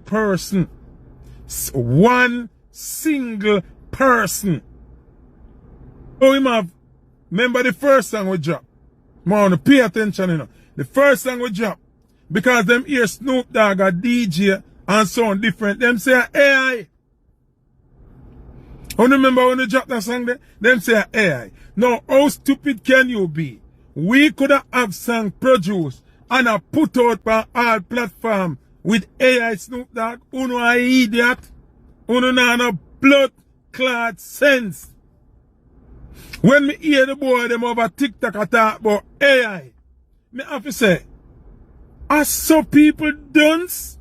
person. One single person. Oh, him have, remember the first song we drop? I want to pay attention, you know. The first song we drop, because them hear Snoop Dogg a DJ and sound different, them say AI. You remember when you drop that song there? Them say AI. Now, how stupid can you be? We could have song produced and a put out on all platform with AI Snoop Dogg. Uno a idiot. Uno na no blood clot sense. When me hear the boy them over TikTok talk about AI, me have to say, are some people dunce?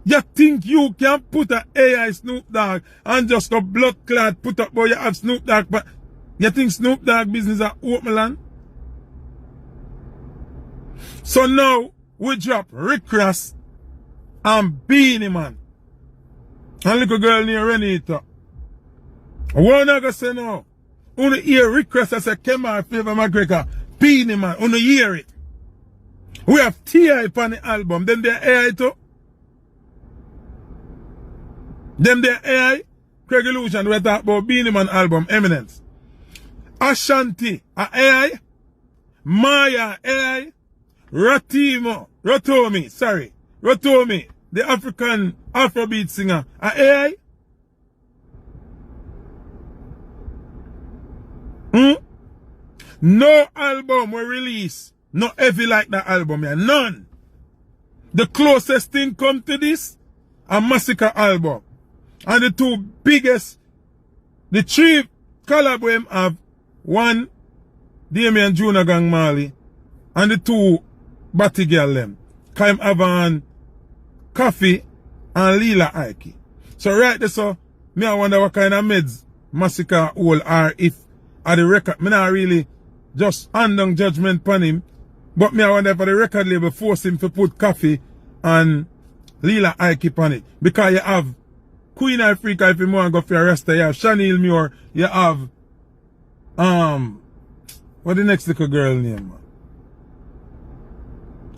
You think you can put an AI Snoop Dogg and just a blood clot put up, boy, you have Snoop Dogg, but you think Snoop Dogg business are open land? So now we drop Rick Ross and Beenie Man. And little girl near Renita. What I gonna say now? Uno hear Rick Ross as a Kemar Favor McGregor, Beenie Man, uno hear it. We have T.I. on the album, then they're AI too. Them they're AI. Craig Illusion, we talk about Beenie Man album, Eminence. Ashanti, AI. Maya, AI. Rotomi, the African Afrobeat singer, AI. No album will release, not heavy like that album, yeah. None. The closest thing come to this, a Massacre album. And the two biggest, the three collab have one, Damien Junior Gang Marley, and the two Batty Girl them. Kaim Avan, Coffee, and Lila Ike. So right there, so, me I wonder what kind of meds Massacre hold, or if at the record, me not really just hand on judgment upon him, but me I wonder if the record label force him to put Coffee and Lila Ike on it. Because you have Queen Africa, if you want to go for a rasta, you have Chanel Muir, you have, what the next little girl name, man?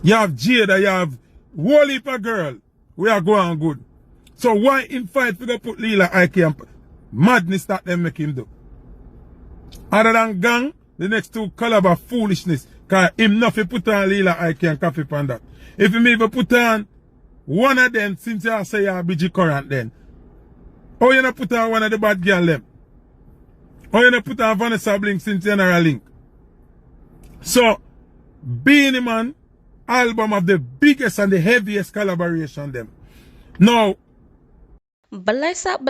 You have Jada, you have whole heap of girl. We are going good. So why in fight we go put Lila Ike and madness that them make him do? Other than gang, the next two collab are foolishness. Cause him nothing put on Lila Ike and Coffee on that. If him even put on one of them, since you say you are BG Current then. Or you not put on one of the bad girl them. Or you not put on Vanessa Blink since you're not a link. So, Beenie Man album of the biggest and the heaviest collaboration them. Now, Bless up,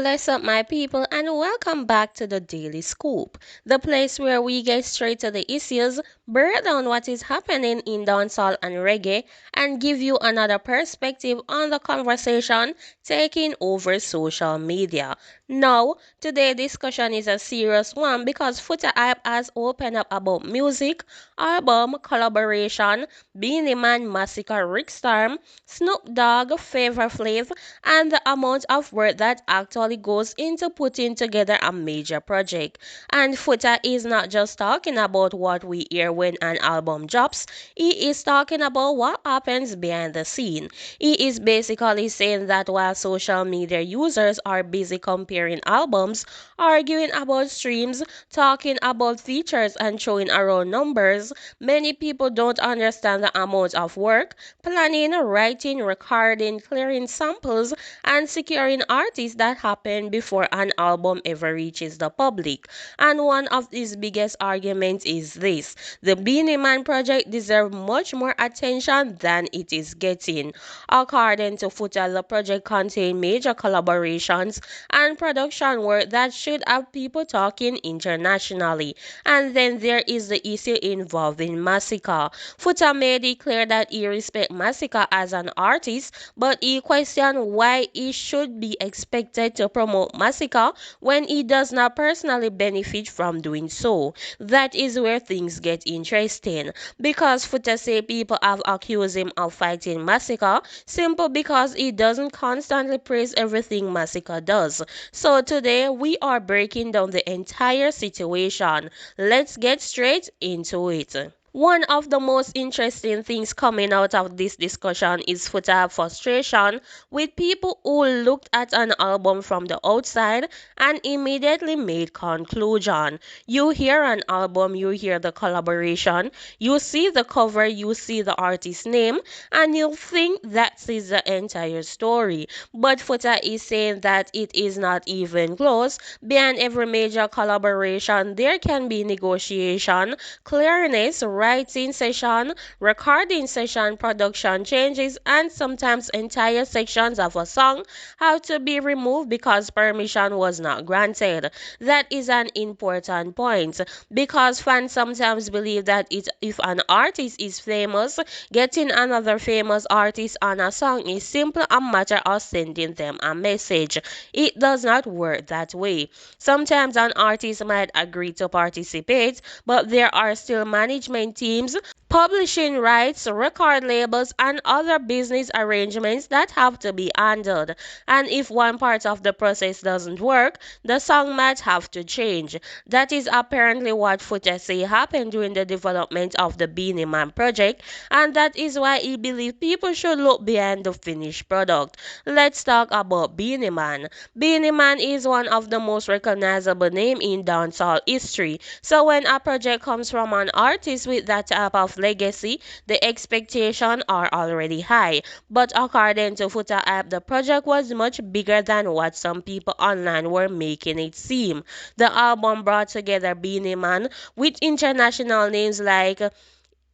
my people, and welcome back to the Daily Scoop, the place where we get straight to the issues, break down what is happening in dancehall and reggae, and give you another perspective on the conversation taking over social media. Now, today's discussion is a serious one because Foota Hype has opened up about music, album, collaboration, Beanie Man, Massacre, Rick Storm, Snoop Dogg, Flavor Flav, and the amount of work that actually goes into putting together a major project. And Foota is not just talking about what we hear when an album drops, he is talking about what happens behind the scene. He is basically saying that while social media users are busy comparing albums, arguing about streams, talking about features and throwing around numbers, many people don't understand the amount of work, planning, writing, recording, clearing samples, and securing artists that happen before an album ever reaches the public. And one of his biggest arguments is this: the Beenie Man project deserves much more attention than it is getting. According to Foota, the project contains major collaborations and production work that should have people talking internationally. And then there is the issue involving Masicka. Foota made it clear that he respects Masicka as an artist, but he questioned why he should be expected to promote Masicka when he does not personally benefit from doing so. That is where things get interesting, because Foota say people have accused him of fighting Masicka simply because he doesn't constantly praise everything Masicka does. So today we are breaking down the entire situation. Let's get straight into it. One of the most interesting things coming out of this discussion is Foota frustration with people who looked at an album from the outside and immediately made conclusion. You hear an album, you hear the collaboration, you see the cover, you see the artist name, and you think that is the entire story. But Foota is saying that it is not even close. Behind every major collaboration, there can be negotiation, clearness, writing session, recording session, production changes, and sometimes entire sections of a song have to be removed because permission was not granted. That is an important point because fans sometimes believe that if an artist is famous, getting another famous artist on a song is simply a matter of sending them a message. It does not work that way. Sometimes an artist might agree to participate, but there are still management teams, publishing rights, record labels, and other business arrangements that have to be handled. And if one part of the process doesn't work, the song might have to change. That is apparently what Foota say happened during the development of the Beenie Man project, and that is why he believes people should look behind the finished product. Let's talk about Beenie Man. Beenie Man is one of the most recognizable names in dancehall history. So when a project comes from an artist with that type of legacy, the expectations are already high. But according to Foota app, the project was much bigger than what some people online were making it seem. The album brought together Beanie Man with international names like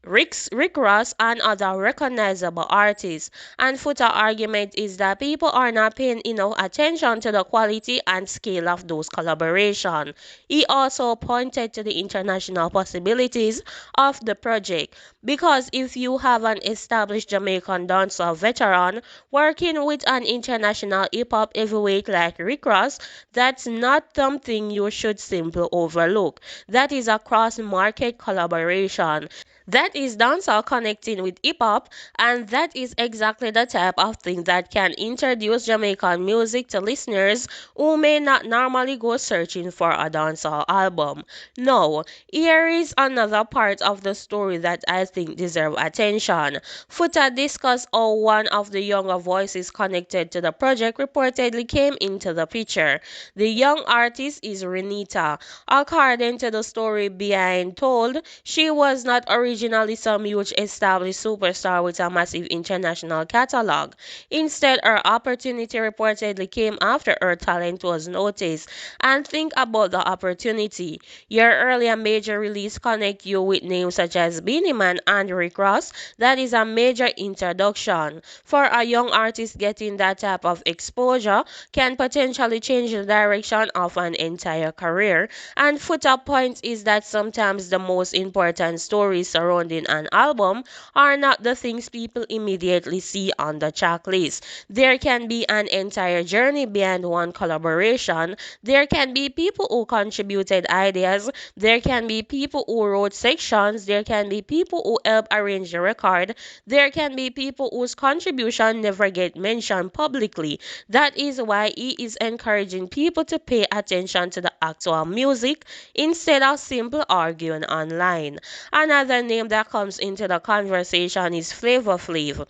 Rick Ross and other recognizable artists. And Foota argument is that people are not paying enough attention to the quality and scale of those collaborations. He also pointed to the international possibilities of the project because if you have an established Jamaican dancehall veteran working with an international hip hop heavyweight like Rick Ross, that's not something you should simply overlook. That is a cross market collaboration. That is dancehall connecting with hip hop, and that is exactly the type of thing that can introduce Jamaican music to listeners who may not normally go searching for a dancehall album. Now, here is another part of the story that I think deserve attention. Foota discussed how one of the younger voices connected to the project reportedly came into the picture. The young artist is Renita. According to the story behind told, she was not originally some huge established superstar with a massive international catalog. Instead, her opportunity reportedly came after her talent was noticed. And think about the opportunity. Your earlier major release connect you with names such as Beanie Man and Rick Ross. That is a major introduction. For a young artist, getting that type of exposure can potentially change the direction of an entire career. And Foota point is that sometimes the most important stories surrounding an album are not the things people immediately see on the checklist. There can be an entire journey behind one collaboration. There can be people who contributed ideas. There can be people who wrote sections. There can be people who helped arrange the record. There can be people whose contribution never get mentioned publicly. That is why he is encouraging people to pay attention to the actual music instead of simply arguing online. Another name that comes into the conversation is Flavor Flav.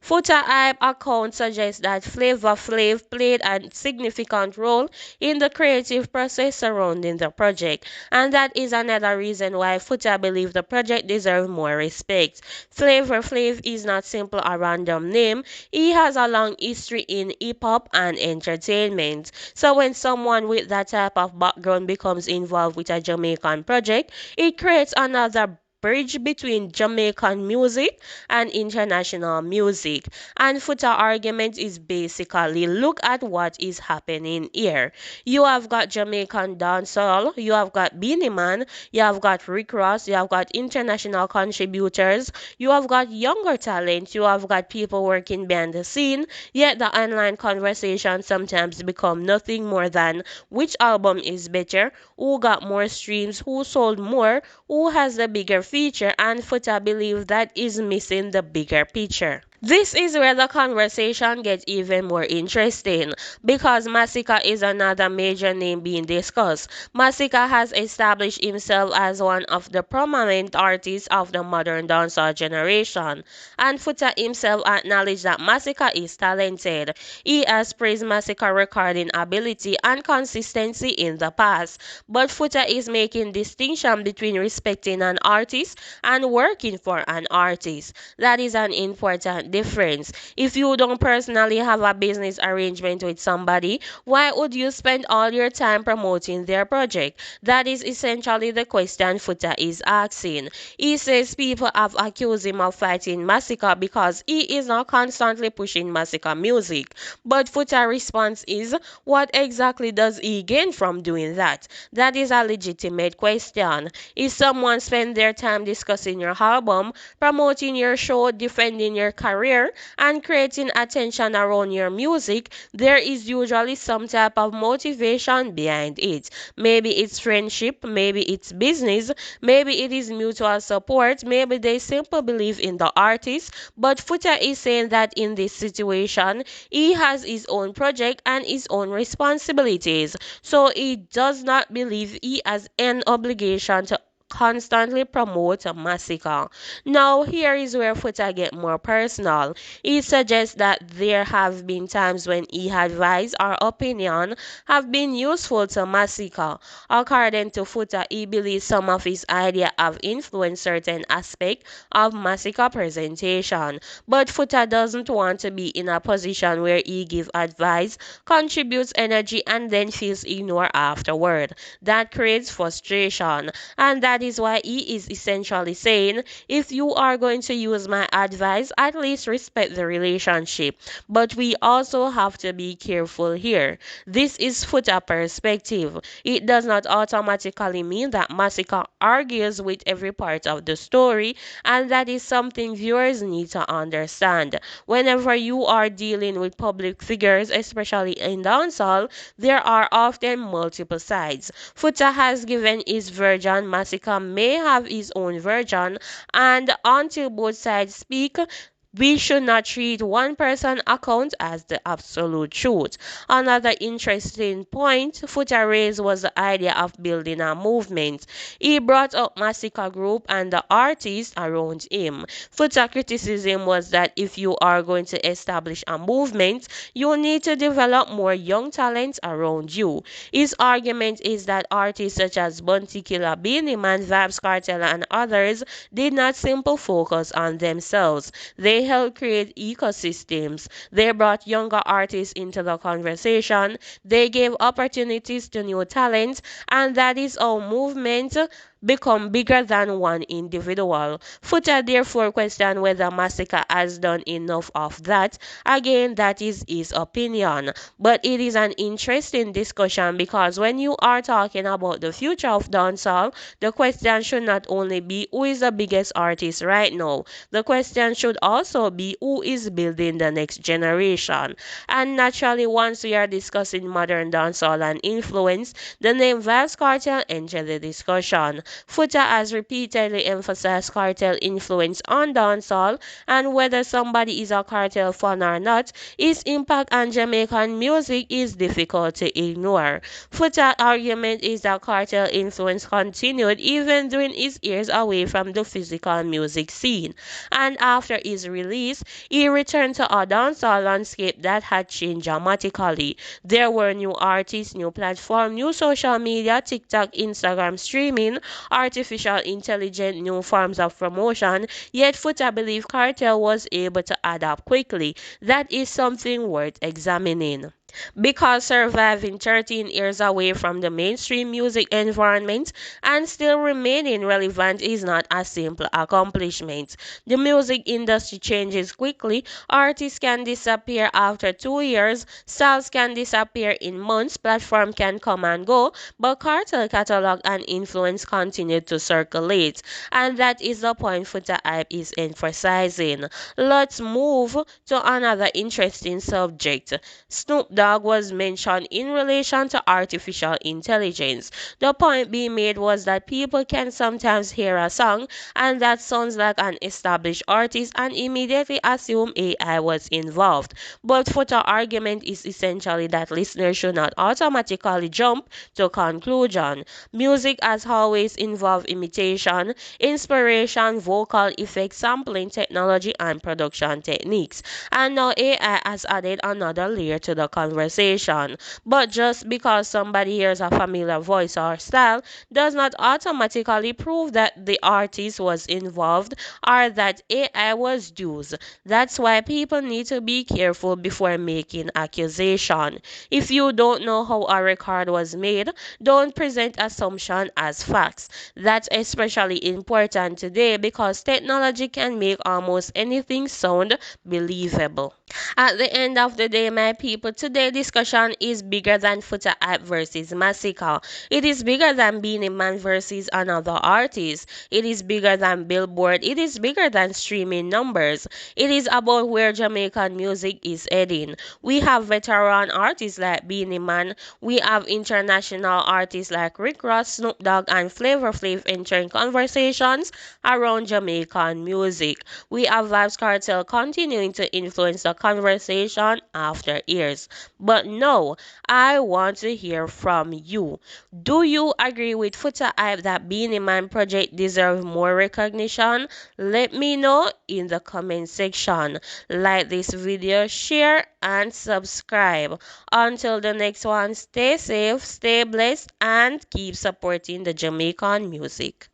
Foota Hype account suggests that Flavor Flav played a significant role in the creative process surrounding the project, and that is another reason why Foota believes the project deserves more respect. Flavor Flav is not simply a random name, he has a long history in hip hop and entertainment. So when someone with that type of background becomes involved with a Jamaican project, it creates another bridge between Jamaican music and international music. And Foota argument is basically look at what is happening here. You have got Jamaican dancehall, you have got Beanie Man, you have got Rick Ross, you have got international contributors, you have got younger talent, you have got people working behind the scene, yet the online conversation sometimes become nothing more than which album is better, who got more streams, who sold more, who has the bigger feature, and Foota believe that is missing the bigger picture. This is where the conversation gets even more interesting because Masicka is another major name being discussed. Masicka has established himself as one of the prominent artists of the modern dancehall generation, and Foota himself acknowledged that Masicka is talented. He has praised Masicka recording ability and consistency in the past, but Foota is making distinction between respecting an artist and working for an artist. That is an important difference. If you don't personally have a business arrangement with somebody, why would you spend all your time promoting their project? That is essentially the question Foota is asking. He says people have accused him of fighting Massacre because he is not constantly pushing Massacre music. But Foota response is, what exactly does he gain from doing that? That is a legitimate question. If someone spends their time discussing your album, promoting your show, defending your career, and creating attention around your music, there is usually some type of motivation behind it. Maybe it's friendship, maybe it's business, maybe it is mutual support, maybe they simply believe in the artist. But Foota is saying that in this situation, he has his own project and his own responsibilities. So he does not believe he has an obligation to constantly promote a massacre. Now, here is where Foota get more personal. He suggests that there have been times when he advice or opinion have been useful to Massacre. According to Foota, he believes some of his ideas have influenced certain aspects of Massacre presentation. But Foota doesn't want to be in a position where he gives advice, contributes energy, and then feels ignored afterward. That creates frustration, and that is why he is essentially saying, if you are going to use my advice, at least respect the relationship. But we also have to be careful here. This is Foota perspective. It does not automatically mean that Massacre argues with every part of the story, and that is something viewers need to understand. Whenever you are dealing with public figures, especially in dancehall, there are often multiple sides. Foota has given his version, Massacre may have his own version, and until both sides speak, we should not treat one person account as the absolute truth. Another interesting point Foota raised was the idea of building a movement. He brought up Massacre group and the artists around him. Foota criticism was that if you are going to establish a movement, you need to develop more young talents around you. His argument is that artists such as Bounty Killer, Beanie Man, Vybz Kartel, and others did not simply focus on themselves. They helped create ecosystems. They brought younger artists into the conversation. They gave opportunities to new talents, and that is how movement become bigger than one individual. Foota therefore questioned whether Massacre has done enough of that. Again, that is his opinion. But it is an interesting discussion because when you are talking about the future of dancehall, the question should not only be who is the biggest artist right now. The question should also be who is building the next generation. And naturally, once we are discussing modern dancehall and influence, the name Vybz Kartel entered the discussion. Foota has repeatedly emphasized Kartel influence on dancehall, and whether somebody is a Kartel fan or not, his impact on Jamaican music is difficult to ignore. Foota's argument is that Kartel influence continued even during his years away from the physical music scene, and after his release, he returned to a dancehall landscape that had changed dramatically. There were new artists, new platforms, new social media, TikTok, Instagram streaming, artificial intelligence, new forms of promotion, yet Foota believed Kartel was able to adapt quickly. That is something worth examining. Because surviving 13 years away from the mainstream music environment and still remaining relevant is not a simple accomplishment. The music industry changes quickly, artists can disappear after 2 years, styles can disappear in months, platforms can come and go, but Cartel catalog and influence continue to circulate. And that is the point Foota Hype is emphasizing. Let's move to another interesting subject. Snoop Dogg was mentioned in relation to artificial intelligence. The point being made was that people can sometimes hear a song and that sounds like an established artist and immediately assume AI was involved. But Foota argument is essentially that listeners should not automatically jump to conclusion. Music has always involved imitation, inspiration, vocal effects, sampling technology, and production techniques. And now AI has added another layer to the conversation. But just because somebody hears a familiar voice or style does not automatically prove that the artist was involved or that AI was used. That's why people need to be careful before making accusation. If you don't know how a record was made, don't present assumption as facts. That's especially important today because technology can make almost anything sound believable. At the end of the day, my people, today's discussion is bigger than Foota App versus Massacre. It is bigger than Beanie Man versus another artist. It is bigger than Billboard. It is bigger than streaming numbers. It is about where Jamaican music is heading. We have veteran artists like Beenie Man. We have international artists like Rick Ross, Snoop Dogg, and Flavor Flav entering conversations around Jamaican music. We have Vybz Kartel continuing to influence the conversation after years. But no, I want to hear from you. Do you agree with Foota Hype that Beanie Man project deserve more recognition? Let me know in the comment section. Like this video, share and subscribe. Until the next one, stay safe, stay blessed, and keep supporting the Jamaican music.